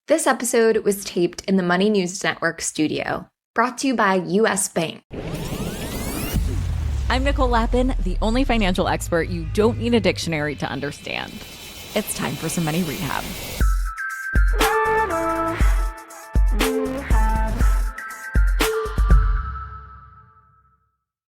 This episode was taped in the Money News Network studio, brought to you by U.S. Bank. I'm Nicole Lapin, the only financial expert you don't need a dictionary to understand. It's time for some money rehab.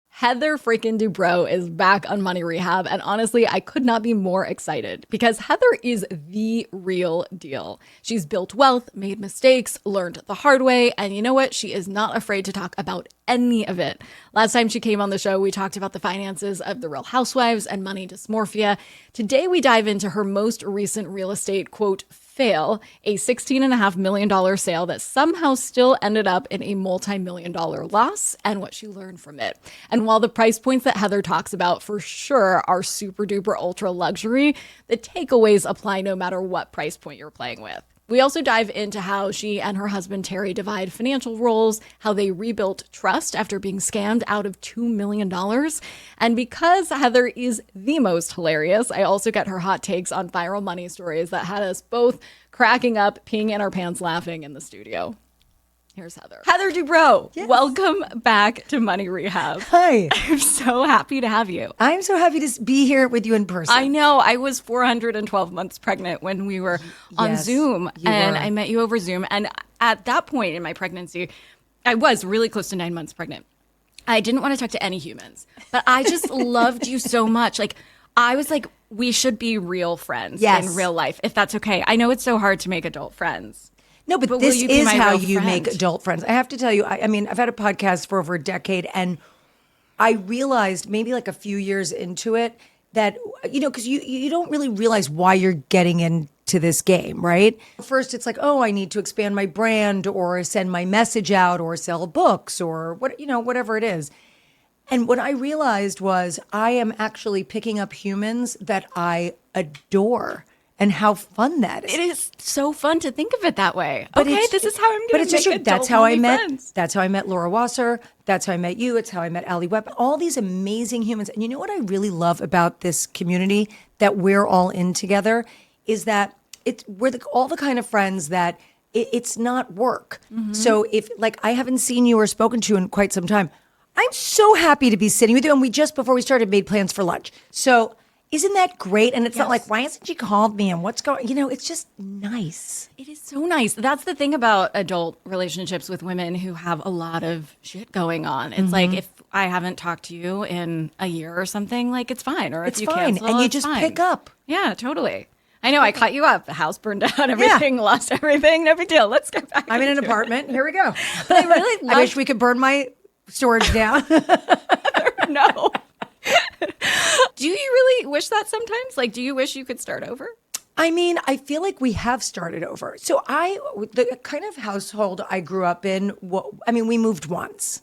Heather freaking Dubrow is back on Money Rehab, and honestly, I could not be more excited because Heather is the real deal. She's built wealth, made mistakes, learned the hard way, and you know what? She is not afraid to talk about any of it. Last time she came on the show, we talked about the finances of the Real Housewives and money dysmorphia. Today, we dive into her most recent real estate, quote, fail, a $16.5 million sale that somehow still ended up in a multi-million-dollar loss, and what she learned from it. And while the price points that Heather talks about for sure are super duper ultra luxury, the takeaways apply no matter what price point you're playing with. We also dive into how she and her husband Terry divide financial roles, how they rebuilt trust after being scammed out of $2 million. And because Heather is the most hilarious, I also get her hot takes on viral money stories that had us both cracking up, peeing in our pants, laughing in the studio. Here's Heather. Heather Dubrow, yes. Welcome back to Money Rehab. Hi. I'm so happy to have you. I'm so happy to be here with you in person. I know. I was 412 months pregnant when we were on Zoom, and I met you over Zoom. And at that point in my pregnancy, I was really close to 9 months pregnant. I didn't want to talk to any humans, but I just loved you so much. Like, I was like, we should be real friends in real life, if that's okay. I know it's so hard to make adult friends. No, but this is how you make adult friends. I have to tell you, I mean, I've had a podcast for over a decade, and I realized maybe like a few years into it that, you know, because you don't really realize why you're getting into this game, right? First, it's like, oh, I need to expand my brand or send my message out or sell books or what, you know, whatever it is. And what I realized was I am actually picking up humans that I adore. And how fun that is. It is so fun to think of it that way. But this is how I'm going to make adult That's how I met. Friends. That's how I met Laura Wasser. That's how I met you. It's how I met Allie Webb. All these amazing humans. And you know what I really love about this community that we're all in together is that we're all the kind of friends that it's not work. Mm-hmm. So if like I haven't seen you or spoken to you in quite some time, I'm so happy to be sitting with you. And we just before we started made plans for lunch. So. Isn't that great? And it's not like, why hasn't she called me? And what's going, you know, it's just nice. It is so nice. That's the thing about adult relationships with women who have a lot of shit going on. It's like, if I haven't talked to you in a year or something, like it's fine. Or if you cancel, and you just pick up. Yeah, totally. I know. I caught you up. The house burned down, everything, lost everything. No big deal. Let's get back. I'm in an apartment. Here we go. But I really I wish we could burn my storage down. No. Do you really wish that sometimes? Like, do you wish you could start over? I mean, I feel like we have started over. So the kind of household I grew up in, we moved once.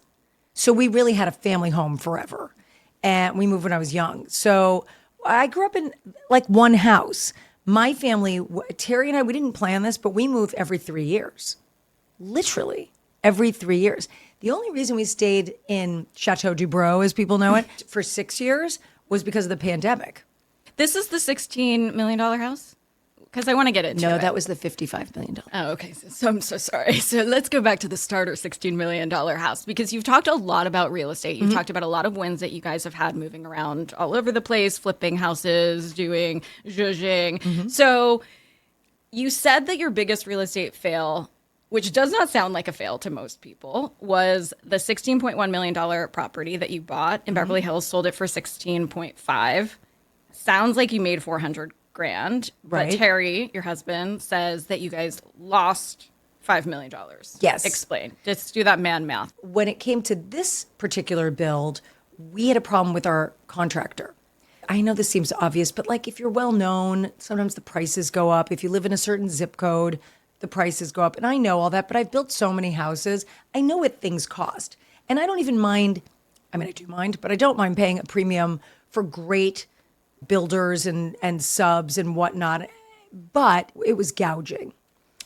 So we really had a family home forever. And we moved when I was young. So I grew up in like one house. My family, Terry and I, we didn't plan this, but we moved every 3 years. Literally every 3 years. The only reason we stayed in Chateau Dubrow, as people know it, for 6 years was because of the pandemic. This is the $16 million house? Because I want to get into it. No, that was the $55 million. Oh, okay. So I'm so sorry. So let's go back to the starter $16 million house, because you've talked a lot about real estate. You've talked about a lot of wins that you guys have had moving around all over the place, flipping houses, doing zhuzhing. So you said that your biggest real estate fail, which does not sound like a fail to most people, was the $16.1 million property that you bought in Beverly Hills, sold it for $16.5. Sounds like you made $400,000. Right. But Terry, your husband, says that you guys lost $5 million. Yes. Explain. Just do that man math. When it came to this particular build, we had a problem with our contractor. I know this seems obvious, but like if you're well known, sometimes the prices go up. If you live in a certain zip code, the prices go up. And I know all that, but I've built so many houses. I know what things cost. And I don't even mind, I mean, I do mind, but I don't mind paying a premium for great builders and subs and whatnot. But it was gouging.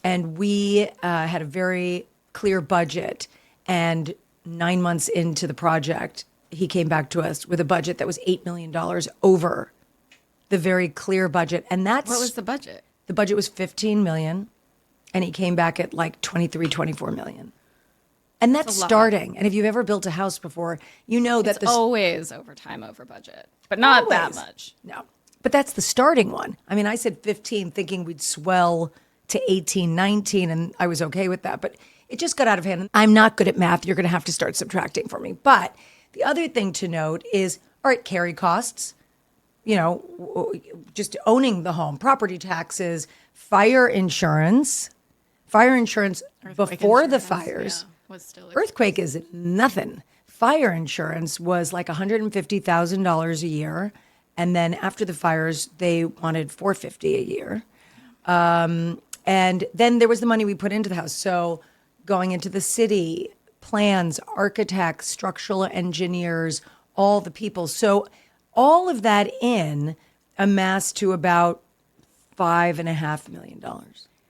And we had a very clear budget. And 9 months into the project, he came back to us with a budget that was $8 million over the very clear budget. And that's... What was the budget? The budget was $15 million. And he came back at like 23, 24 million. And that's a lot. starting. And if you've ever built a house before, you know that It's always over time, over budget, but not that Always. much. No. But that's the starting one. I mean, I said 15 thinking we'd swell to 18, 19, and I was okay with that. But it just got out of hand. I'm not good at math. You're going to have to start subtracting for me. But the other thing to note is, all right, carry costs, you know, just owning the home, property taxes, fire insurance. Fire insurance before the fires. Was still Earthquake is nothing. Fire insurance was like $150,000 a year. And then after the fires, they wanted $450 a year. And then there was the money we put into the house. So going into the city, plans, architects, structural engineers, all the people. So all of that in amassed to about $5.5 million.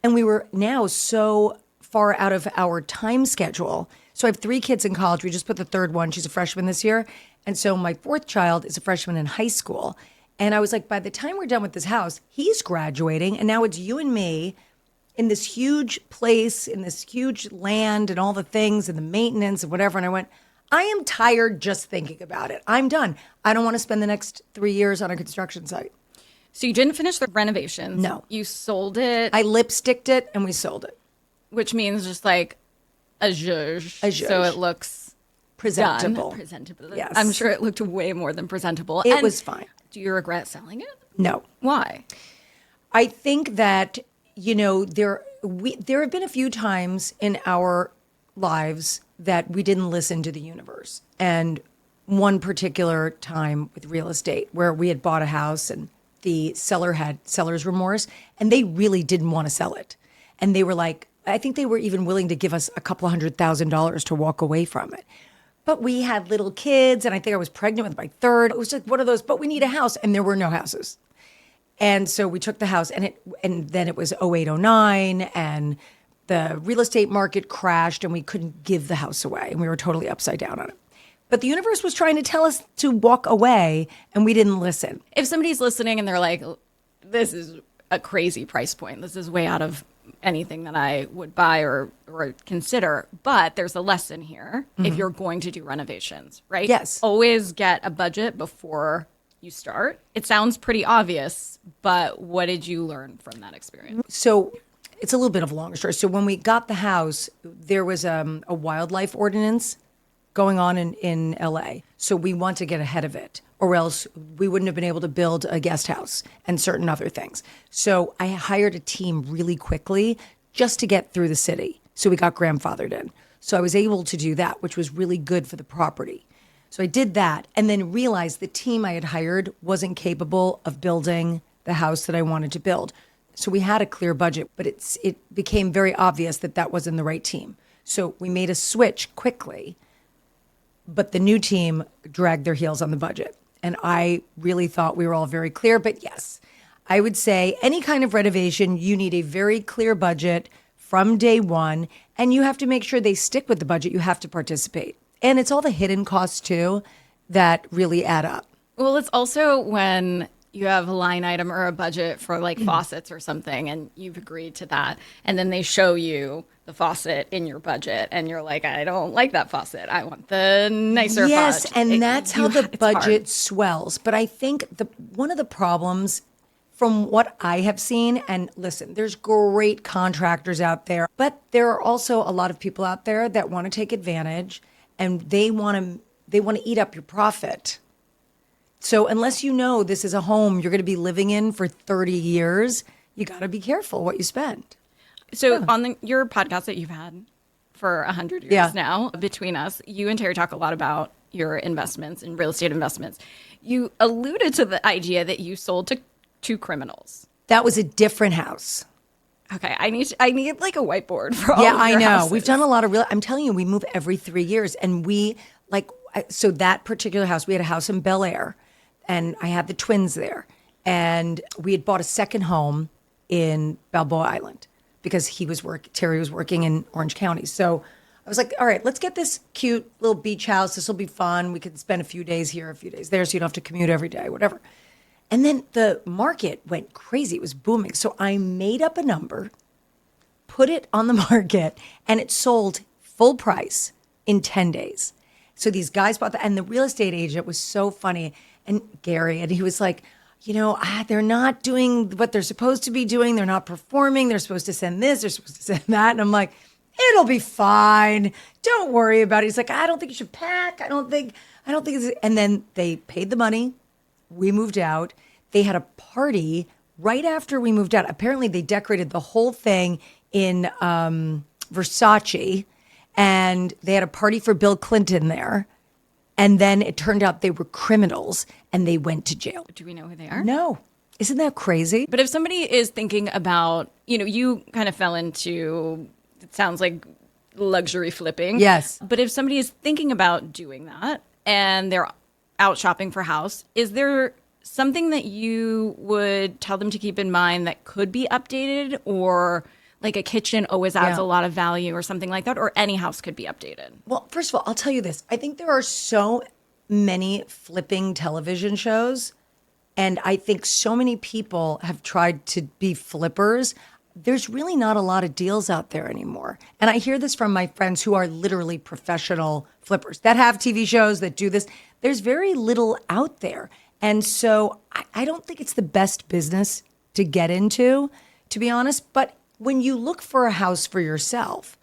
And we were now so far out of our time schedule. So I have 3 kids in college. We just put the third one. She's a freshman this year. And so my 4th child is a freshman in high school. And I was like, by the time we're done with this house, he's graduating. And now it's you and me in this huge place, in this huge land and all the things and the maintenance and whatever. And I went, I am tired just thinking about it. I'm done. I don't want to spend the next 3 years on a construction site. So you didn't finish the renovations. No. You sold it. I lipsticked it and we sold it. Which means just like a zhuzh. A zhuzh. So it looks Presentable. done. Presentable. Yes. I'm sure it looked way more than presentable. It And was fine. do you regret selling it? No. Why? I think that, you know, there have been a few times in our lives that we didn't listen to the universe. And one particular time with real estate where we had bought a house and the seller had seller's remorse and they really didn't want to sell it. And they were like, I think they were even willing to give us a couple $100,000 to walk away from it. But we had little kids and I think I was pregnant with my 3rd. It was just one of those, but we need a house. And there were no houses. And so we took the house and then it was 08, 09 and the real estate market crashed and we couldn't give the house away. And we were totally upside down on it. But the universe was trying to tell us to walk away and we didn't listen. If somebody's listening and they're like, this is a crazy price point, this is way out of anything that I would buy or consider, but there's a lesson here if you're going to do renovations, right? Yes. Always get a budget before you start. It sounds pretty obvious, but what did you learn from that experience? So it's a little bit of a longer story. So when we got the house, there was a wildlife ordinance going on in LA. So we want to get ahead of it or else we wouldn't have been able to build a guest house and certain other things. So I hired a team really quickly just to get through the city. So we got grandfathered in. So I was able to do that, which was really good for the property. So I did that and then realized the team I had hired wasn't capable of building the house that I wanted to build. So we had a clear budget, but it became very obvious that that wasn't the right team. So we made a switch quickly, but the new team dragged their heels on the budget. And I really thought we were all very clear. But yes, I would say any kind of renovation, you need a very clear budget from day one. And you have to make sure they stick with the budget. You have to participate. And it's all the hidden costs, too, that really add up. Well, it's also when you have a line item or a budget for like faucets or something, and you've agreed to that. And then they show you the faucet in your budget, and you're like, I don't like that faucet. I want the nicer Yes, faucet. and that's how the it's budget hard. swells. But I think one of the problems from what I have seen, and listen, there's great contractors out there, but there are also a lot of people out there that want to take advantage and they want to eat up your profit. So unless you know this is a home you're going to be living in for 30 years, you got to be careful what you spend. So on your podcast that you've had for 100 years now, between us, you and Terry talk a lot about your investments and real estate investments. You alluded to the idea that you sold to 2 criminals. That was a different house. Okay, I need like a whiteboard for all Yeah, of I your know. houses. We've done a lot of I'm telling you, we move every 3 years. And so that particular house, we had a house in Bel Air and I had the twins there. And we had bought a second home in Balboa Island because Terry was working in Orange County. So I was like, all right, let's get this cute little beach house. This will be fun. We could spend a few days here, a few days there, so you don't have to commute every day, whatever. And then the market went crazy. It was booming. So I made up a number, put it on the market, and it sold full price in 10 days. So these guys bought that, and the real estate agent was so funny, and Gary, and he was like, they're not doing what they're supposed to be doing. They're not performing. They're supposed to send this. They're supposed to send that. And I'm like, it'll be fine. Don't worry about it. He's like, I don't think you should pack. I don't think it's, and then they paid the money. We moved out. They had a party right after we moved out. Apparently they decorated the whole thing in Versace, and they had a party for Bill Clinton there. And then it turned out they were criminals and they went to jail. Do we know who they are? No. Isn't that crazy? But if somebody is thinking about, you kind of fell into, it sounds like luxury flipping. Yes. But if somebody is thinking about doing that and they're out shopping for a house, is there something that you would tell them to keep in mind that could be updated, or like a kitchen always adds a lot of value or something like that, or any house could be updated? Well, first of all, I'll tell you this. I think there are so many flipping television shows, and I think so many people have tried to be flippers. There's really not a lot of deals out there anymore. And I hear this from my friends who are literally professional flippers that have TV shows that do this. There's very little out there. And so I don't think it's the best business to get into, to be honest. But when you look for a house for yourself,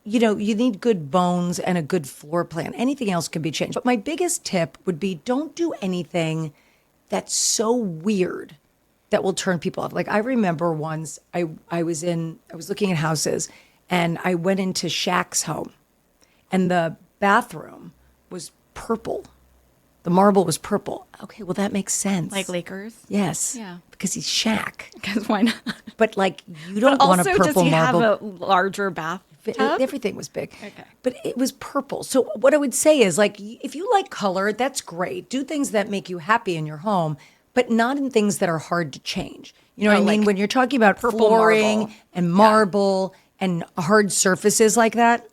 you need good bones and a good floor plan. Anything else can be changed. But my biggest tip would be, don't do anything that's so weird that will turn people off. Like, I remember once I was looking at houses, and I went into Shaq's home, and the bathroom was purple. The marble was purple. Okay, well, that makes sense. Like Lakers? Yes. Yeah. Because he's Shaq. Because why not? But like, you don't want a purple marble. Also, does he have a larger bath tub? Everything was big. Okay. But it was purple. So what I would say is, like, if you like color, that's great. Do things that make you happy in your home, but not in things that are hard to change. You know what I mean? When you're talking about flooring marble. And marble and hard surfaces like that,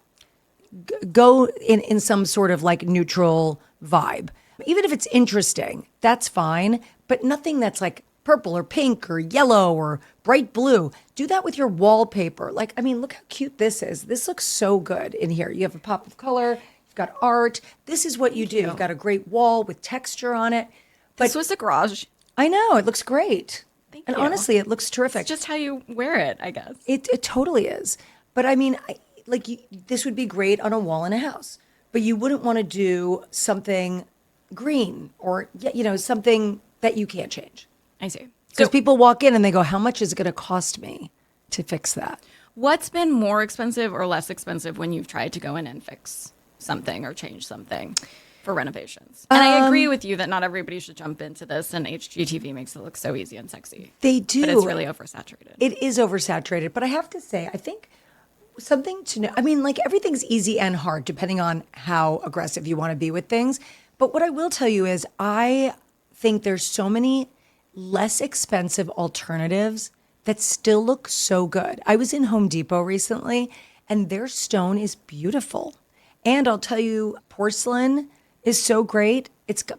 go in some sort of like neutral vibe. Even if it's interesting, that's fine, but nothing that's like purple or pink or yellow or bright blue. Do that with your wallpaper. Like, I mean, look how cute this is. This looks so good in here. You have a pop of color, you've got art. This is what you do. You've got a great wall with texture on it. But This was a garage. I know, it looks great. Thank and you. honestly, it looks terrific. It's just how you wear it, I guess. It totally is. But I mean, this would be great on a wall in a house, but you wouldn't want to do something green or, something that you can't change. I see. Because people walk in and they go, how much is it going to cost me to fix that? What's been more expensive or less expensive when you've tried to go in and fix something or change something for renovations? And I agree with you that not everybody should jump into this, and HGTV makes it look so easy and sexy. They do. But it's really oversaturated. It is oversaturated. But I have to say, I think something to know, I mean, like, everything's easy and hard depending on how aggressive you want to be with things. But what I will tell you is, I think there's so many less expensive alternatives that still look so good. I was in Home Depot recently, and their stone is beautiful. And I'll tell you, porcelain is so great.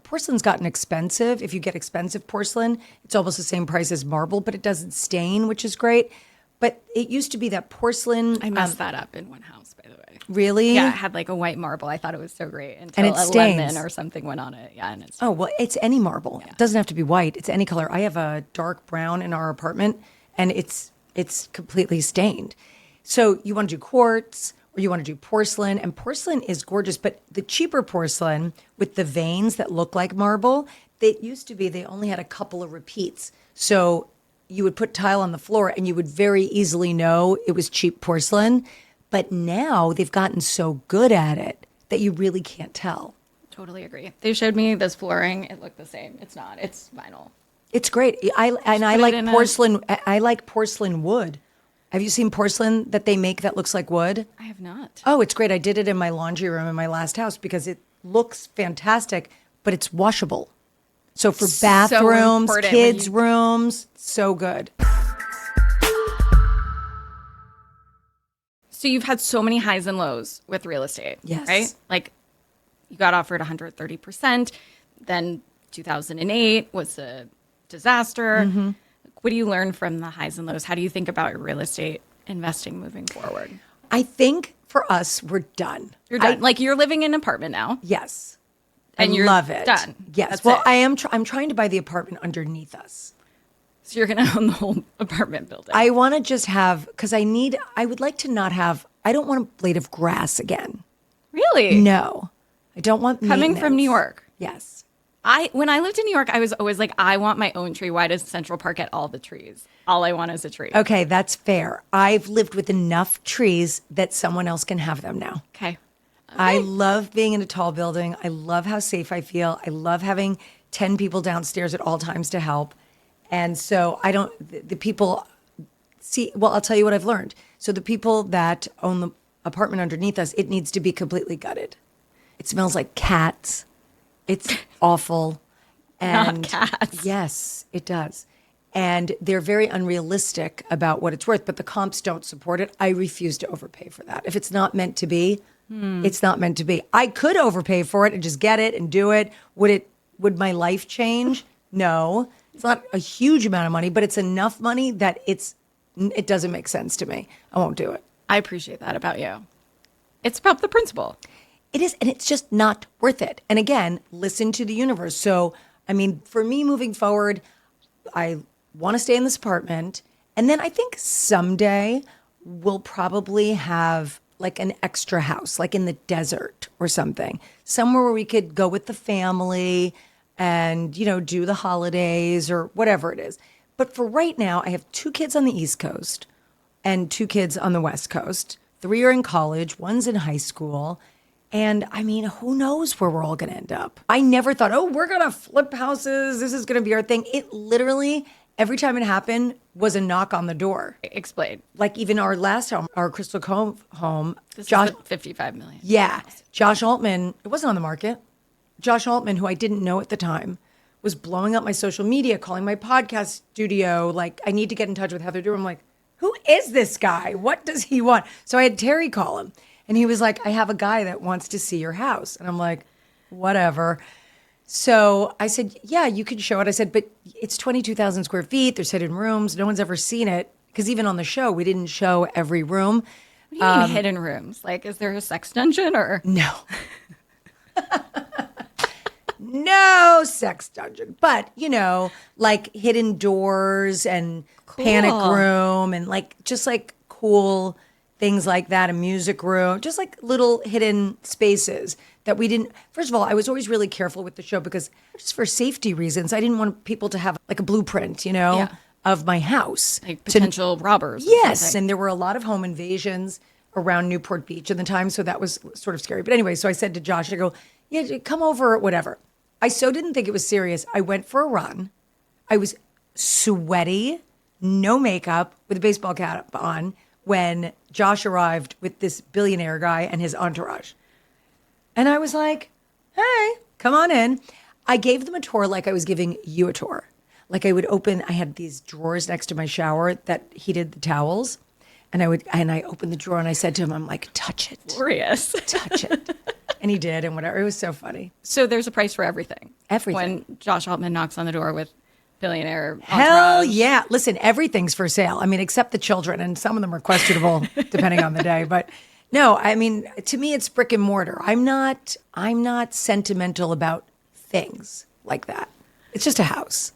Porcelain's gotten expensive. If you get expensive porcelain, it's almost the same price as marble, but it doesn't stain, which is great. But it used to be that porcelain. I messed that up in one house, by the way. Really? Yeah, it had like a white marble. I thought it was so great until And it a stains. lemon or something went on it. Yeah, and it's Oh, well, it's any marble. It doesn't have to be white. It's any color. I have a dark brown in our apartment, and it's completely stained. So you want to do quartz or you want to do porcelain, and porcelain is gorgeous. But the cheaper porcelain with the veins that look like marble, it used to be they only had a couple of repeats. So you would put tile on the floor and you would very easily know it was cheap porcelain. But now they've gotten so good at it that you really can't tell. totally agree. They showed me this flooring. It looked the same. It's not. It's vinyl. It's great. I put it like in porcelain. I like porcelain wood. Have you seen porcelain that they make that looks like wood? I have not. Oh, it's great. I did it in my laundry room in my last house because it looks fantastic, but it's washable. So for bathrooms, important kids' rooms, so good. So you've had so many highs and lows with real estate, Yes. right? Like you got offered 130%. Then 2008 was a disaster. What do you learn from the highs and lows? How do you think about real estate investing moving forward? I think for us, we're done. You're done. Like you're living in an apartment now. Yes. And you're love it. done. Yes. That's well, it. I am. I'm trying to buy the apartment underneath us. So you're going to own the whole apartment building. I want to just have, because I would like to not have, I don't want a blade of grass again. Really? No. I don't want Coming from New York. Yes. When I lived in New York, I was always like, I want my own tree. Why does Central Park get all the trees? All I want is a tree. Okay, that's fair. I've lived with enough trees that someone else can have them now. Okay. I love being in a tall building. I love how safe I feel. I love having 10 people downstairs at all times to help. And so the people see, well, I'll tell you what I've learned. So the people that own the apartment underneath us, it needs to be completely gutted. It smells like cats. It's awful. And Not cats. Yes, it does. And they're very unrealistic about what it's worth, but the comps don't support it. I refuse to overpay for that. If it's not meant to be, it's not meant to be. I could overpay for it and just get it and do it. Would my life change? No. It's not a huge amount of money, but it's enough money that it doesn't make sense to me. I won't do it. I appreciate that about you. It's about the principle. It is, and it's just not worth it. And again, listen to the universe. So, I mean, for me moving forward, I want to stay in this apartment. And then I think someday we'll probably have like an extra house, like in the desert or something, somewhere where we could go with the family and, do the holidays or whatever it is. But for right now, I have 2 kids on the East Coast and 2 kids on the West Coast. 3 are in college, 1's in high school. And I mean, who knows where we're all going to end up? I never thought, we're going to flip houses. This is going to be our thing. It literally, every time it happened, was a knock on the door. Explain. Like even our last home, our Crystal Cove home. This is the $55 million. Yeah. Josh Altman, it wasn't on the market. Josh Altman, who I didn't know at the time, was blowing up my social media, calling my podcast studio. Like, I need to get in touch with Heather Dubrow. I'm like, who is this guy? What does he want? So I had Terry call him. And he was like, I have a guy that wants to see your house. And I'm like, whatever. So I said, yeah, you can show it. I said, but it's 22,000 square feet. There's hidden rooms. No one's ever seen it. Because even on the show, we didn't show every room. What do you mean hidden rooms? Like, is there a sex dungeon or? No. No sex dungeon. But, like hidden doors and panic room and just cool things like that, a music room, just like little hidden spaces that we didn't. First of all, I was always really careful with the show because just for safety reasons, I didn't want people to have like a blueprint, of my house. Like potential robbers. Yes. And there were a lot of home invasions around Newport Beach at the time. So that was sort of scary. But anyway, so I said to Josh, I go, yeah, come over, whatever. I so didn't think it was serious. I went for a run. I was sweaty, no makeup, with a baseball cap on when Josh arrived with this billionaire guy and his entourage. And I was like, hey, come on in. I gave them a tour like I was giving you a tour. Like I had these drawers next to my shower that heated the towels. And I opened the drawer and I said to him, I'm like, touch it. Glorious. Touch it. And he did and whatever. It was so funny. So there's a price for everything. Everything. When Josh Altman knocks on the door with billionaire Hell entourage. yeah. Listen, everything's for sale. I mean, except the children, and some of them are questionable depending on the day. But no, I mean, to me, it's brick and mortar. I'm not sentimental about things like that. It's just a house.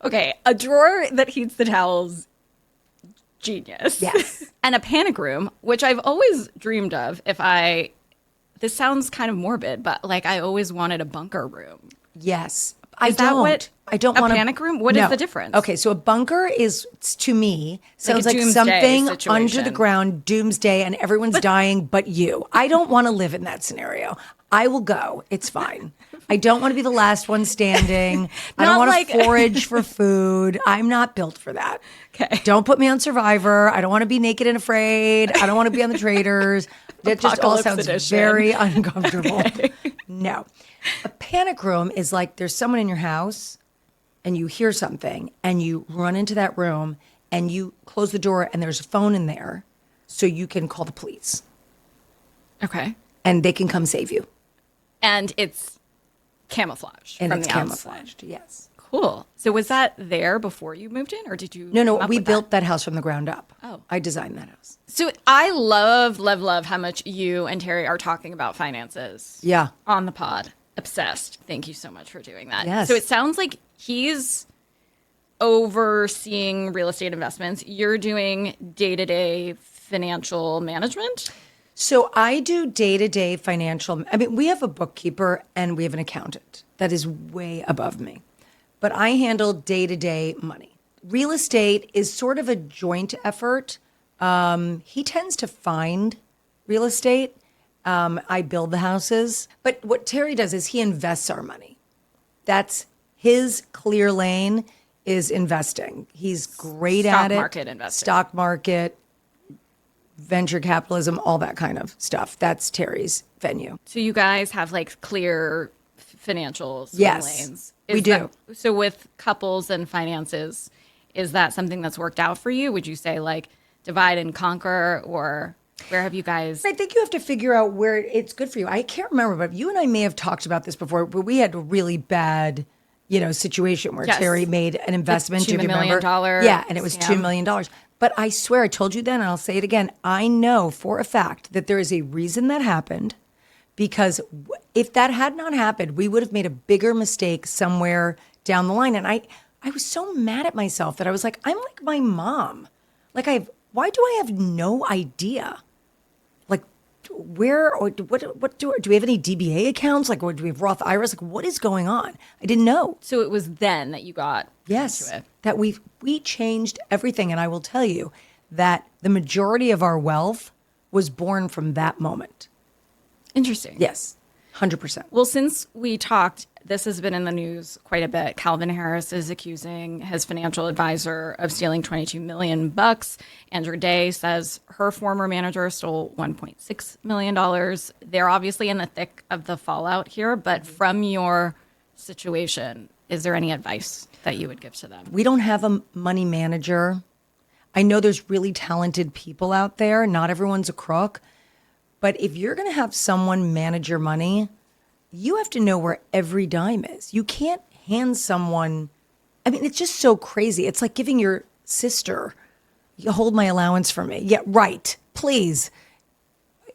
Okay, a drawer that heats the towels, genius. Yes. And a panic room, which I've always dreamed of. This sounds kind of morbid, but like I always wanted a bunker room. Yes. I don't want a panic room. What is the difference? Okay, so a bunker is, to me, sounds Like a like doomsday something situation. under the ground, doomsday, and everyone's dying but you. I don't want to live in that scenario. I will go. It's fine. I don't want to be the last one standing. I don't Not want like- to forage for food. I'm not built for that. Okay. Don't put me on Survivor. I don't want to be naked and afraid. I don't want to be on the Traitors. That just all Apocalypse sounds edition. very uncomfortable. No. A panic room is like there's someone in your house and you hear something and you run into that room and you close the door and there's a phone in there so you can call the police Okay. and they can come save you. And it's camouflage And from it's the camouflaged, outside. yes. Cool. So was that there before you moved in, or did you? No, come up we with built that house from the ground up. Oh. I designed that house. So I love how much you and Terry are talking about finances. Yeah. On the pod. Obsessed. Thank you so much for doing that. Yes. So it sounds like he's overseeing real estate investments. You're doing day-to-day financial management. So I do day-to-day financial. I mean, we have a bookkeeper and we have an accountant that is way above me. But I handle day-to-day money. Real estate is sort of a joint effort. He tends to find real estate. I build the houses. But what Terry does is he invests our money. That's his clear lane, is investing. He's great at it. Stock market investing. Stock market, venture capitalism, all that kind of stuff. That's Terry's venue. So you guys have like clear financial swim Yes, lanes. we do. So with couples and finances, is that something that's worked out for you? Would you say like divide and conquer, or where have you guys? I think you have to figure out where it's good for you. I can't remember, but you and I may have talked about this before, but we had a really bad, situation where Yes. Terry made an investment. $2 Do you remember? million Yeah, and it was scam. $2 million. But I swear, I told you then, and I'll say it again. I know for a fact that there is a reason that happened, because if that had not happened, we would have made a bigger mistake somewhere down the line. And I was so mad at myself that I was like, I'm like my mom. Like why do I have no idea? Like where or what do we have any DBA accounts? Like, or do we have Roth IRAs? Like, what is going on? I didn't know. So it was then that you got Yes, into it. that we changed everything. And I will tell you that the majority of our wealth was born from that moment. Interesting. Yes, 100%. Well, since we talked, this has been in the news quite a bit. Calvin Harris is accusing his financial advisor of stealing $22 million. Andrew Day says her former manager stole $1.6 million. They're obviously in the thick of the fallout here, but from your situation, is there any advice that you would give to them? We don't have a money manager. I know there's really talented people out there. Not everyone's a crook. But if you're going to have someone manage your money, you have to know where every dime is. You can't hand someone, I mean, it's just so crazy. It's like giving your sister, you hold my allowance for me. Yeah, right. Please.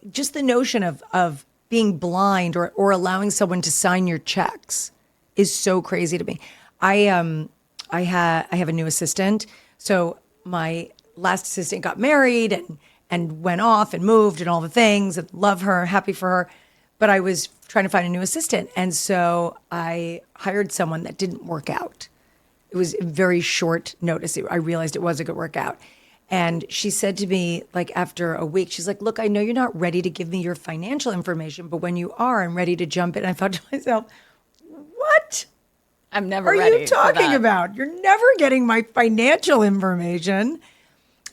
Just the notion of being blind or allowing someone to sign your checks is so crazy to me. I have a new assistant. So my last assistant got married and went off and moved and all the things, and love her, happy for her. But I was trying to find a new assistant. And so I hired someone that didn't work out. It was very short notice. I realized it wasn't going to work out. And she said to me, like after a week, she's like, look, I know you're not ready to give me your financial information, but when you are, I'm ready to jump in. I thought to myself, what I'm never are ready you for talking that. about? You're never getting my financial information.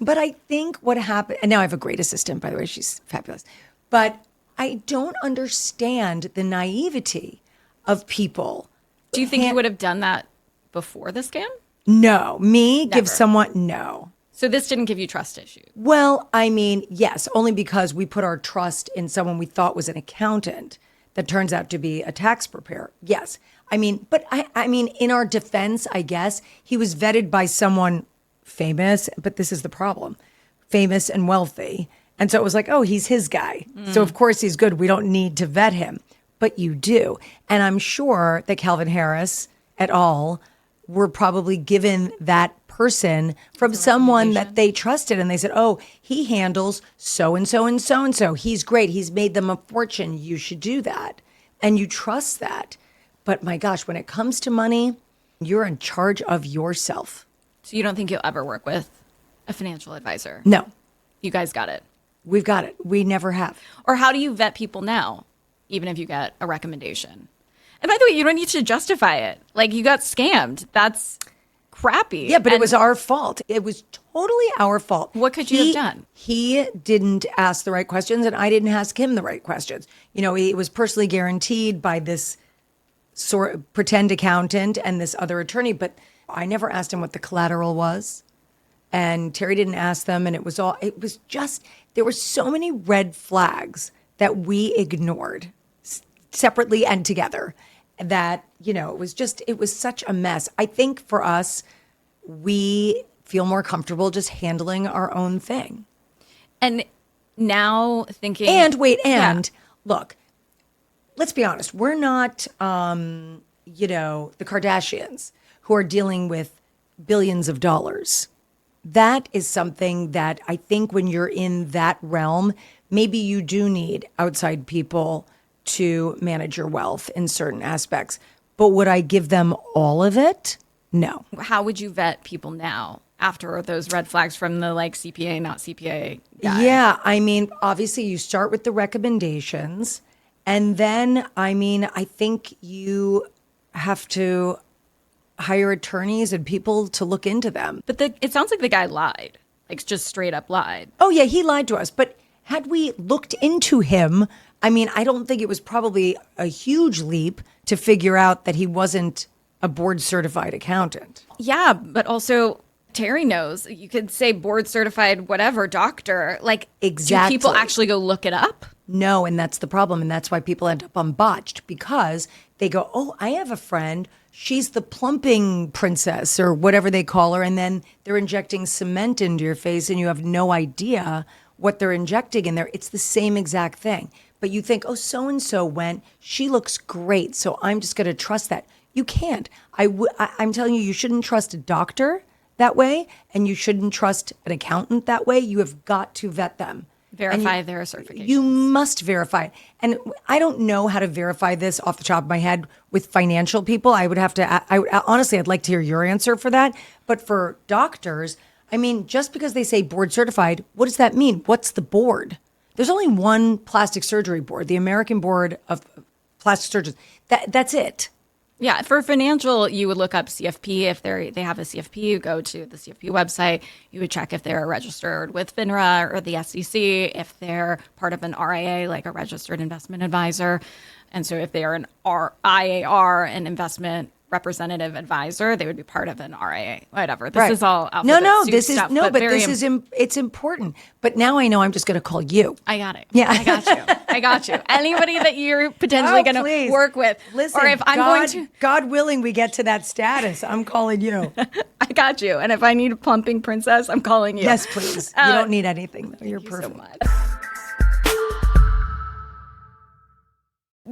But I think what happened, and now I have a great assistant, by the way, she's fabulous. But I don't understand the naivety of people. Do you think you would have done that before the scam? No, me Never. give someone, no. So this didn't give you trust issues. Well, I mean, yes, only because we put our trust in someone we thought was an accountant that turns out to be a tax preparer. Yes. I mean, but I mean, in our defense, I guess, he was vetted by someone famous, but this is the problem, famous and wealthy. And so it was like, oh, he's his guy. So of course he's good. We don't need to vet him, but you do. And I'm sure that Calvin Harris et al. Were probably given that person from someone that they trusted. And they said, oh, he handles so-and-so and so-and-so. He's great. He's made them a fortune. You should do that. And you trust that. But my gosh, when it comes to money, you're in charge of yourself. So you don't think you'll ever work with a financial advisor? No, You guys got it. we've got it. We never have. Or how do you vet people now, even if you get a recommendation? And by the way, you don't need to justify it. Like, you got scammed. That's crappy. Yeah, but it And was our fault. It was totally our fault. What could you have done? He didn't ask the right questions, and I didn't ask him the right questions. You know, he was personally guaranteed by this sort of pretend accountant and this other attorney, but I never asked him what the collateral was. And Terry didn't ask them, and it was just, there were so many red flags that we ignored separately and together. that, it was such a mess. I think for us, we feel more comfortable just handling our own thing. And now thinking. And look, let's be honest. We're not, the Kardashians who are dealing with billions of dollars. That is something that I think when you're in that realm, maybe you do need outside people to manage your wealth in certain aspects. But would I give them all of it? No. How would you vet people now after those red flags from the CPA, not CPA guy? Yeah, obviously you start with the recommendations. And then, I think you have to hire attorneys and people to look into them. But it sounds like the guy lied, just straight up lied. Oh, yeah, he lied to us. But had we looked into him, I don't think it was probably a huge leap to figure out that he wasn't a board certified accountant. Yeah, but also Terry knows. You could say board certified, whatever, doctor. Exactly. Do people actually go look it up? No, and that's the problem. And that's why people end up on botched, because they go, oh, I have a friend. She's the plumping princess or whatever they call her. And then they're injecting cement into your face and you have no idea what they're injecting in there. It's the same exact thing. But you think, oh, so-and-so went, she looks great, so I'm just going to trust that. You can't. I'm telling you, you shouldn't trust a doctor that way, and you shouldn't trust an accountant that way. You have got to vet them. Verify their certifications. You must verify. And I don't know how to verify this off the top of my head with financial people. I would have to, honestly, I'd like to hear your answer for that. But for doctors, just because they say board certified, what does that mean? What's the board? There's only one plastic surgery board, the American Board of Plastic Surgeons. That's it. Yeah, for financial, you would look up CFP. If they have a CFP, you go to the CFP website. You would check if they're registered with FINRA or the SEC, if they're part of an RIA, like a registered investment advisor. And so if they are an IAR, an investment representative advisor, they would be part of an RIA, whatever. This is all it's important. But now I know I'm just going to call you. I got it. Yeah. I got you. Anybody that you're potentially going to work with. Listen, or if I'm God willing, we get to that status, I'm calling you. I got you. And if I need a plumping princess, I'm calling you. Yes, please. You don't need anything. You're perfect. So much.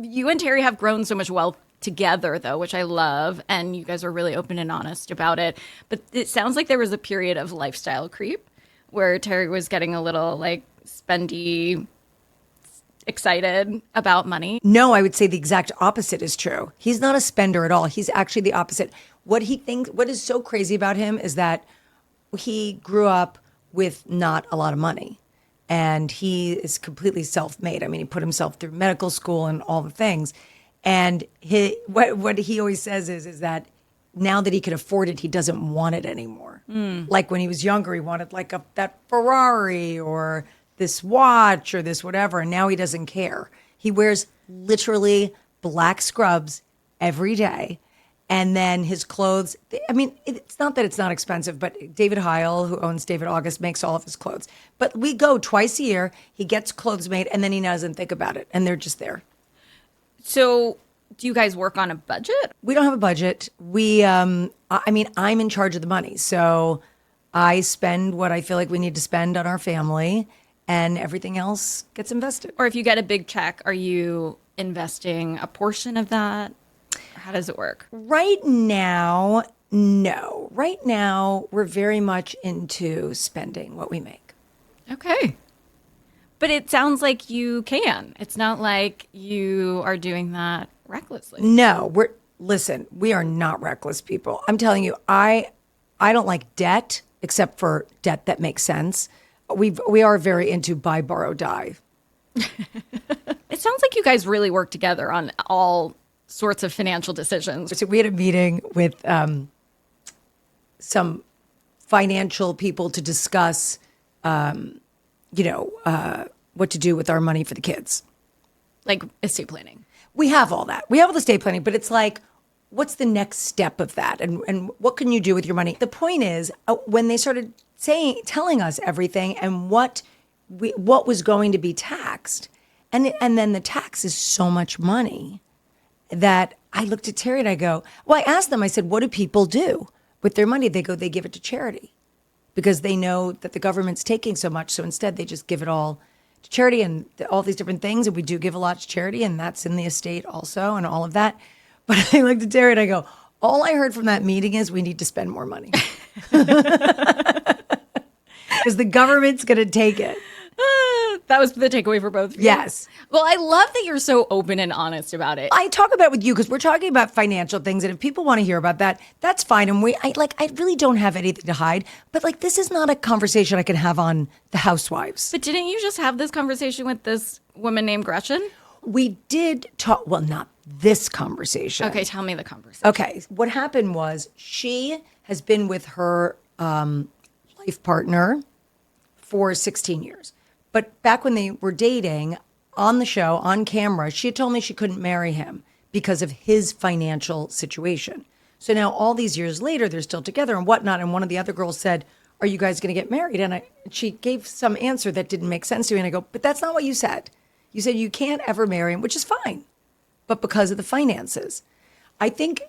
You and Terry have grown so much wealth together, though, which I love, and you guys are really open and honest about it. But it sounds like there was a period of lifestyle creep where Terry was getting a little spendy, excited about money. No, I would say the exact opposite is true. He's not a spender at all. He's actually the opposite. What is so crazy about him is that he grew up with not a lot of money. And he is completely self-made. He put himself through medical school and all the things. And what he always says is that now that he can afford it, he doesn't want it anymore. Like when he was younger, he wanted that Ferrari or this watch or this whatever. And now he doesn't care. He wears literally black scrubs every day. And then his clothes, it's not that it's not expensive, but David Heil, who owns David August, makes all of his clothes. But we go twice a year, he gets clothes made, and then he doesn't think about it. And they're just there. So do you guys work on a budget? We don't have a budget. I'm in charge of the money. So I spend what I feel like we need to spend on our family, and everything else gets invested. Or if you get a big check, are you investing a portion of that? How does it work? Right now, no. Right now, we're very much into spending what we make. Okay. But it sounds like you can. It's not like you are doing that recklessly. No, we are not reckless people. I'm telling you, I don't like debt, except for debt that makes sense. We are very into buy, borrow, die. It sounds like you guys really work together on all sorts of financial decisions. So we had a meeting with some financial people to discuss, what to do with our money for the kids. Like estate planning. We have all that. We have all the estate planning, but it's like, what's the next step of that? And what can you do with your money? The point is, when they started telling us everything and what was going to be taxed, and then the tax is so much money that I looked at Terry and I go, well, I asked them, I said, what do people do with their money? They go, they give it to charity because they know that the government's taking so much. So instead they just give it all to charity and all these different things. And we do give a lot to charity, and that's in the estate also and all of that. But I looked at Terry and I go, all I heard from that meeting is we need to spend more money. Because the government's going to take it. That was the takeaway for both of you? Yes. Well, I love that you're so open and honest about it. I talk about it with you because we're talking about financial things, and if people want to hear about that, that's fine. And I really don't have anything to hide. But like, this is not a conversation I can have on the Housewives. But didn't you just have this conversation with this woman named Gretchen? We did talk. Well, not this conversation. Okay, tell me the conversation. Okay, what happened was she has been with her life partner for 16 years. But back when they were dating on the show, on camera, she had told me she couldn't marry him because of his financial situation. So now all these years later, they're still together and whatnot. And one of the other girls said, are you guys going to get married? And she gave some answer that didn't make sense to me. And I go, but that's not what you said. You said you can't ever marry him, which is fine, but because of the finances. I think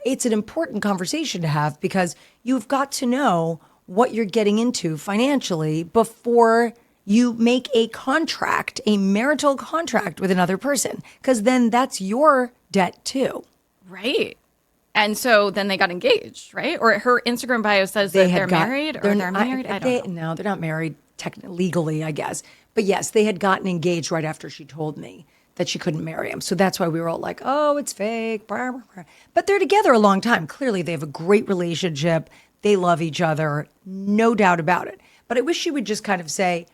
it's an important conversation to have because you've got to know what you're getting into financially before you make a contract, a marital contract with another person, because then that's your debt too. Right. And so then they got engaged, right? Or her Instagram bio says that they're married or they're married? I don't know. No, they're not married legally, I guess. But yes, they had gotten engaged right after she told me that she couldn't marry him. So that's why we were all like, oh, it's fake. Blah, blah, blah. But they're together a long time. Clearly, they have a great relationship. They love each other. No doubt about it. But I wish she would just kind of say,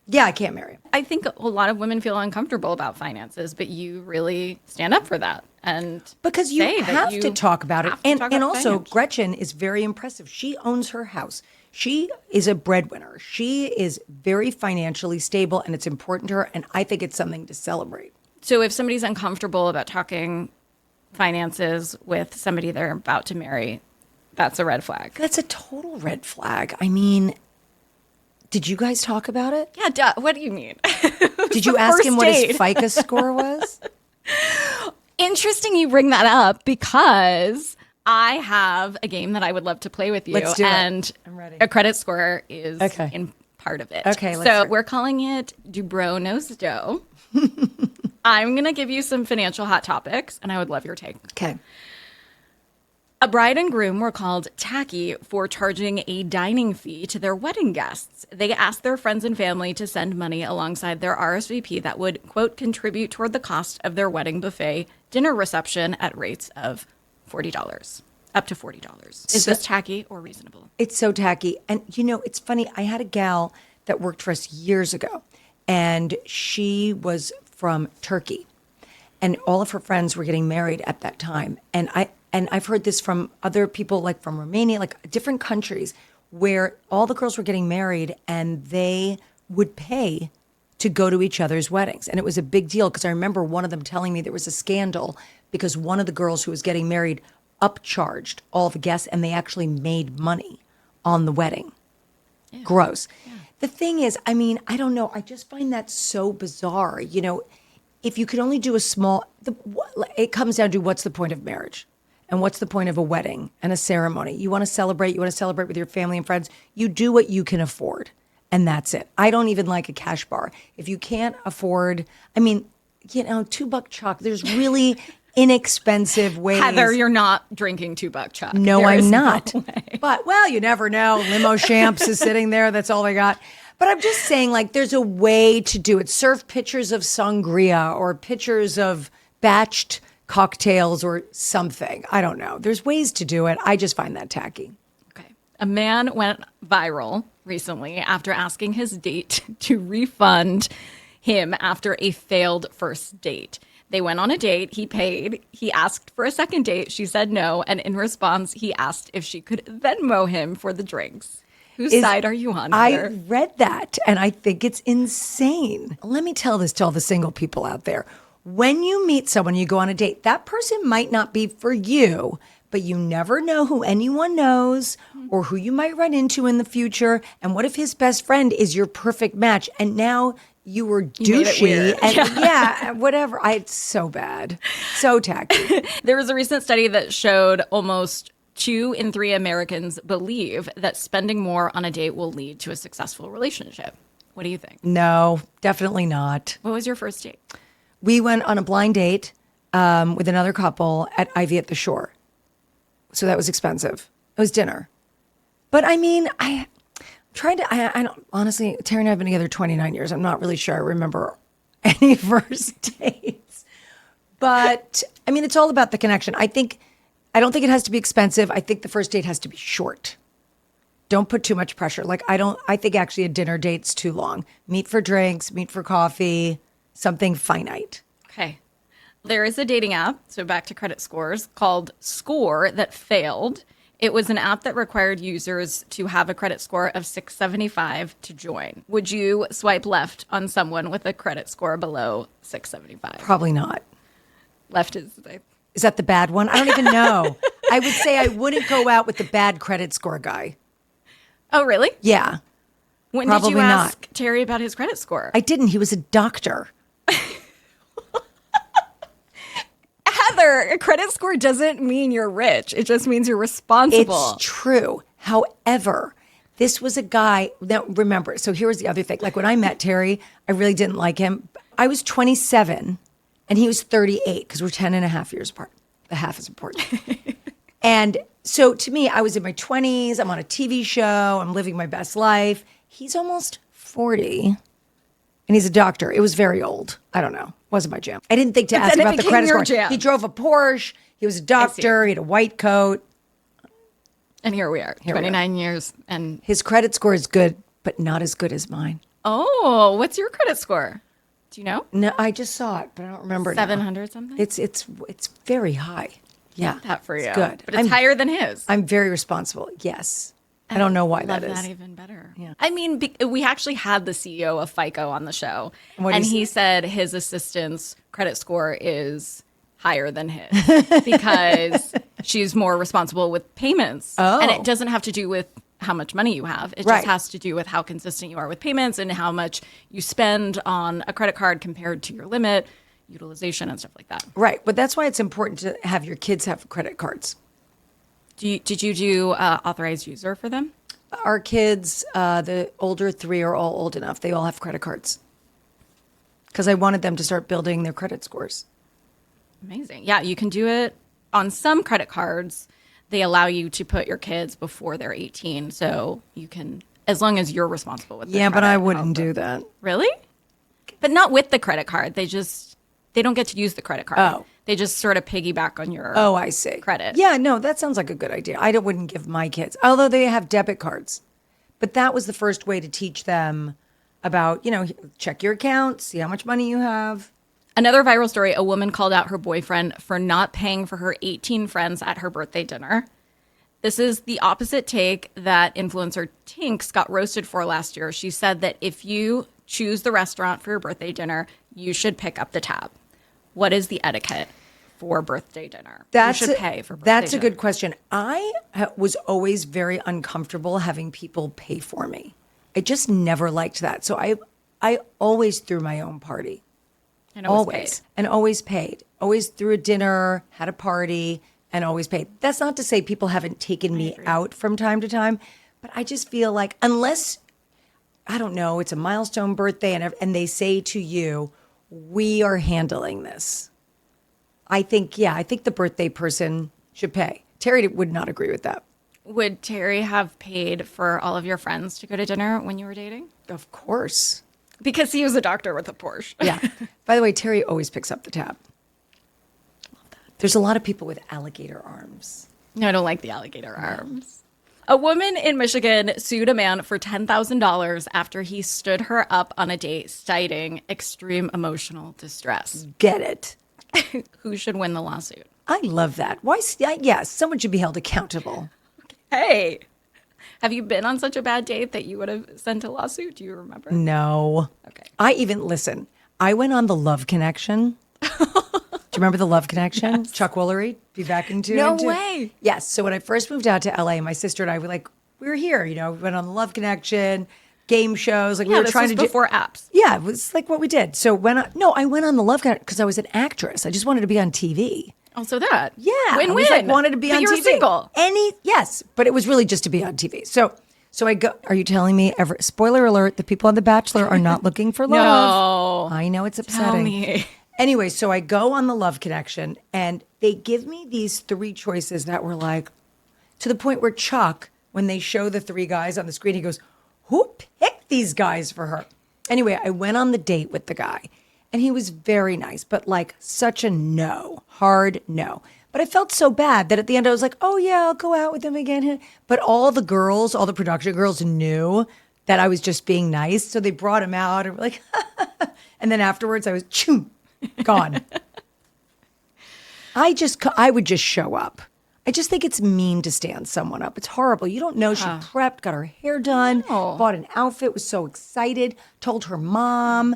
yeah, I can't marry him. I think a lot of women feel uncomfortable about finances, but you really stand up for that. And because you have to talk about it. And also, finance. Gretchen is very impressive. She owns her house. She is a breadwinner. She is very financially stable, and it's important to her. And I think it's something to celebrate. So if somebody's uncomfortable about talking finances with somebody they're about to marry, that's a red flag. That's a total red flag. I mean, did you guys talk about it? Yeah, duh. What do you mean? Did you ask him what his FICO score was? Interesting you bring that up because I have a game that I would love to play with you. Let's do it. And I'm ready. A credit score is in part of it. Okay, so we're calling it Dubrow Knows Dough. I'm going to give you some financial hot topics, and I would love your take. Okay. A bride and groom were called tacky for charging a dining fee to their wedding guests. They asked their friends and family to send money alongside their RSVP that would, quote, contribute toward the cost of their wedding buffet dinner reception at rates of $40, up to $40. Is this tacky or reasonable? It's so tacky. And, you know, it's funny. I had a gal that worked for us years ago, and she was from Turkey. And all of her friends were getting married at that time. And I've heard this from other people, like from Romania, like different countries, where all the girls were getting married and they would pay to go to each other's weddings. And it was a big deal because I remember one of them telling me there was a scandal because one of the girls who was getting married upcharged all the guests and they actually made money on the wedding. Yeah. Gross. Yeah. The thing is, I mean, I don't know. I just find that so bizarre. You know, if you could only do it comes down to what's the point of marriage? And what's the point of a wedding and a ceremony? You want to celebrate with your family and friends. You do what you can afford. And that's it. I don't even like a cash bar. If you can't afford, I mean, you know, $2 chocolate, there's really inexpensive ways. Heather, you're not drinking $2 chocolate. No, I'm not. But, well, you never know. Limo Champs is sitting there. That's all they got. But I'm just saying, like, there's a way to do it. Serve pictures of sangria or pictures of batched cocktails or something. I don't know. There's ways to do it. I just find that tacky. Okay. A man went viral recently after asking his date to refund him after a failed first date. They went on a date. He paid. He asked for a second date. She said no. And in response, he asked if she could Venmo him for the drinks. Whose side are you on here? I read that and I think it's insane. Let me tell this to all the single people out there. When you meet someone, you go on a date, that person might not be for you, but you never know who anyone knows or who you might run into in the future. And what if his best friend is your perfect match? And now you were made it douchey. weird. And yeah, whatever. It's so bad. So tacky. There was a recent study that showed almost 2 in 3 Americans believe that spending more on a date will lead to a successful relationship. What do you think? No, definitely not. What was your first date? We went on a blind date with another couple at Ivy at the Shore. So that was expensive. It was dinner. But I mean, I don't, honestly, Terry and I have been together 29 years. I'm not really sure I remember any first dates. But I mean, it's all about the connection. I don't think it has to be expensive. I think the first date has to be short. Don't put too much pressure. Like, I think actually a dinner date's too long. Meet for drinks, meet for coffee, something finite. Okay. There is a dating app, so back to credit scores, called Score that failed. It was an app that required users to have a credit score of 675 to join. Would you swipe left on someone with a credit score below 675? Probably not. Left is that the bad one? I don't even know. I would say I wouldn't go out with the bad credit score guy. Oh, really? Yeah. When Probably did you ask not. Terry about his credit score? I didn't. He was a doctor. Heather, a credit score doesn't mean you're rich. It just means you're responsible. It's true. However, this was a guy that, remember, so here was the other thing. Like when I met Terry, I really didn't like him. I was 27 and he was 38 because we're 10 and a half years apart. The half is important. And so to me, I was in my 20s. I'm on a TV show. I'm living my best life. He's almost 40 and he's a doctor. It was very old. I don't know. Wasn't my jam. I didn't think to ask then it about the became credit your score. jam. He drove a Porsche. He was a doctor. He had a white coat. And here we are, 29 years. And His credit score is good, but not as good as mine. oh, what's your credit score? Do you know? No, I just saw it, but I don't remember. now. 700 something? It's very high. Yeah, that for you. It's good. But it's higher than his. I'm very responsible. Yes, I don't know why Love that is. that even better. Yeah. I mean, we actually had the CEO of FICO on the show, What'd and he he said his assistant's credit score is higher than his because she's more responsible with payments. Oh. And it doesn't have to do with how much money you have. It Right. just has to do with how consistent you are with payments and how much you spend on a credit card compared to your limit, utilization, and stuff like that. Right, but that's why it's important to have your kids have credit cards. Did you do authorized user for them? Our kids, the older 3 are all old enough. They all have credit cards because I wanted them to start building their credit scores. Amazing. Yeah, you can do it on some credit cards. They allow you to put your kids before they're 18. So you can, as long as you're responsible with their Yeah, but credit, I wouldn't help do them. that. Really? But not with the credit card. They don't get to use the credit card. Oh. They just sort of piggyback on your Oh, I see. credit. Yeah, no, that sounds like a good idea. I wouldn't give my kids, although they have debit cards. But that was the first way to teach them about, check your account, see how much money you have. Another viral story, a woman called out her boyfriend for not paying for her 18 friends at her birthday dinner. This is the opposite take that influencer Tinks got roasted for last year. She said that if you choose the restaurant for your birthday dinner, you should pick up the tab. What is the etiquette for birthday dinner? You should pay for birthday That's a dinner. good question. I was always very uncomfortable having people pay for me. I just never liked that. So I always threw my own party. And always paid. And always paid. Always threw a dinner, had a party, and always paid. That's not to say people haven't taken me out from time to time, but I just feel like unless, I don't know, it's a milestone birthday and they say to you, we are handling this. I think the birthday person should pay. Terry would not agree with that. Would Terry have paid for all of your friends to go to dinner when you were dating? Of course. Because he was a doctor with a Porsche. Yeah. By the way, Terry always picks up the tab. Love that. There's a lot of people with alligator arms. No, I don't like the alligator arms. A woman in Michigan sued a man for $10,000 after he stood her up on a date, citing extreme emotional distress. Get it. Who should win the lawsuit? I love that. Why? Yes, someone should be held accountable. Hey, have you been on such a bad date that you would have sent a lawsuit? Do you remember? No. Okay. Listen, I went on the Love Connection. Do you remember the Love Connection? Yes. Chuck Woolery, be back into No way. Yes. So when I first moved out to LA, my sister and I were we were here, we went on the Love Connection. game shows. Like we were this trying was to before apps. Yeah, it was like what we did. So I went on the Love Connection because I was an actress. I just wanted to be on TV. Also that. Yeah. Win-win. I was like, wanted to be on you TV. were single. Yes, but it was really just to be on TV. So I go, are you telling me spoiler alert, the people on The Bachelor are not looking for love? No. I know it's upsetting. Tell me. Anyway, so I go on the Love Connection and they give me these 3 choices that were like, to the point where Chuck, when they show the 3 guys on the screen, he goes, who picked these guys for her? Anyway, I went on the date with the guy and he was very nice, but like such a no, hard no. But I felt so bad that at the end I was like, oh yeah, I'll go out with him again. But all the production girls knew that I was just being nice. So they brought him out and were like, and then afterwards I was gone. I would just show up. I just think it's mean to stand someone up. It's horrible. You don't know. She prepped, got her hair done, bought an outfit, was so excited, told her mom.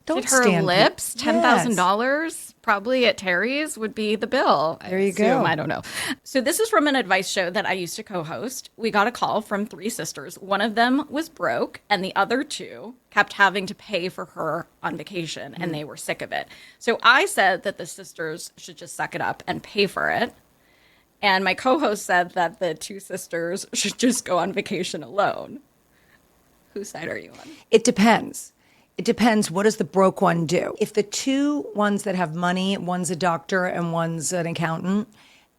Don't Did her stand lips, people. $10,000 probably at Terry's would be the bill. There you go. I don't know. So this is from an advice show that I used to co-host. We got a call from 3 sisters. One of them was broke and the other 2 kept having to pay for her on vacation and they were sick of it. So I said that the sisters should just suck it up and pay for it. And my co-host said that the 2 sisters should just go on vacation alone. Whose side are you on? It depends. It depends. What does the broke one do? If the 2 ones that have money, one's a doctor and one's an accountant,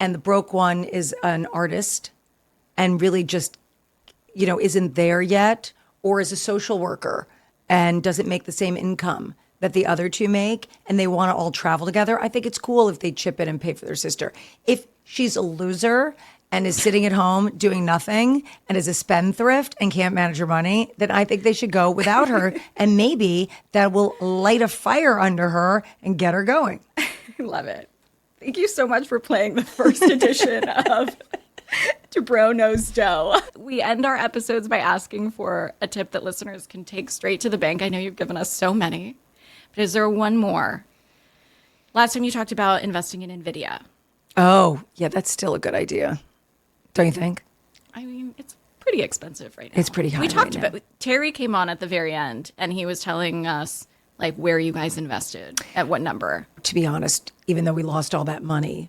and the broke one is an artist and really just, isn't there yet, or is a social worker and doesn't make the same income that the other 2 make, and they want to all travel together, I think it's cool if they chip in and pay for their sister. If she's a loser and is sitting at home doing nothing and is a spendthrift and can't manage her money, then I think they should go without her. And maybe that will light a fire under her and get her going. I love it. Thank you so much for playing the first edition of Dubrow Knows Dough. We end our episodes by asking for a tip that listeners can take straight to the bank. I know you've given us so many, but is there one more? Last time you talked about investing in NVIDIA. Oh, yeah, that's still a good idea. Don't you think? I mean, it's pretty expensive right now. It's pretty high We talked right now. about Terry came on at the very end and he was telling us like where you guys invested, at what number. To be honest, even though we lost all that money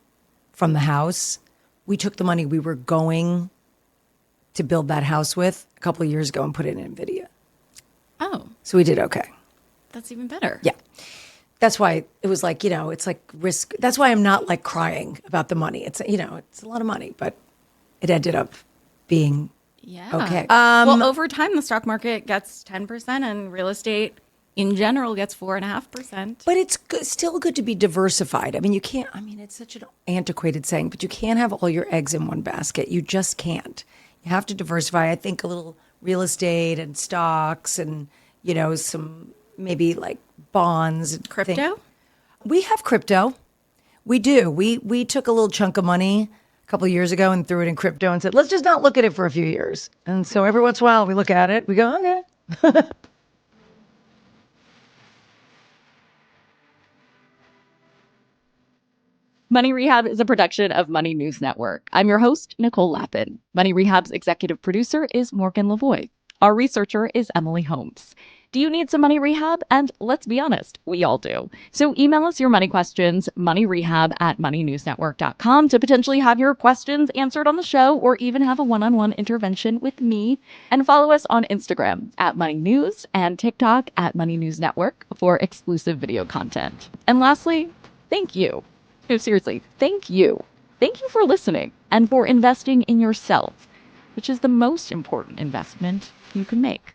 from the house, we took the money we were going to build that house with a couple of years ago and put it in NVIDIA. Oh, So we did okay. that's even better. Yeah. That's why it was like, it's like risk. That's why I'm not like crying about the money. It's, it's a lot of money, but it ended up being Yeah. okay. Well, over time, the stock market gets 10% and real estate in general gets 4.5%. But it's still good to be diversified. I mean, you can't, it's such an antiquated saying, but you can't have all your eggs in one basket. You just can't. You have to diversify. I think a little real estate and stocks and, some maybe like bonds. And Crypto? We have crypto. We do. We took a little chunk of money a couple of years ago and threw it in crypto and said, let's just not look at it for a few years. And so every once in a while we look at it, we go, okay. Money Rehab is a production of Money News Network. I'm your host, Nicole Lapin. Money Rehab's executive producer is Morgan Lavoie. Our researcher is Emily Holmes. Do you need some money rehab? And let's be honest, we all do. So email us your money questions, moneyrehab@moneynewsnetwork.com, to potentially have your questions answered on the show or even have a one-on-one intervention with me. And follow us on Instagram @moneynews and TikTok @moneynewsnetwork for exclusive video content. And lastly, thank you. No, seriously, thank you. Thank you for listening and for investing in yourself, which is the most important investment you can make.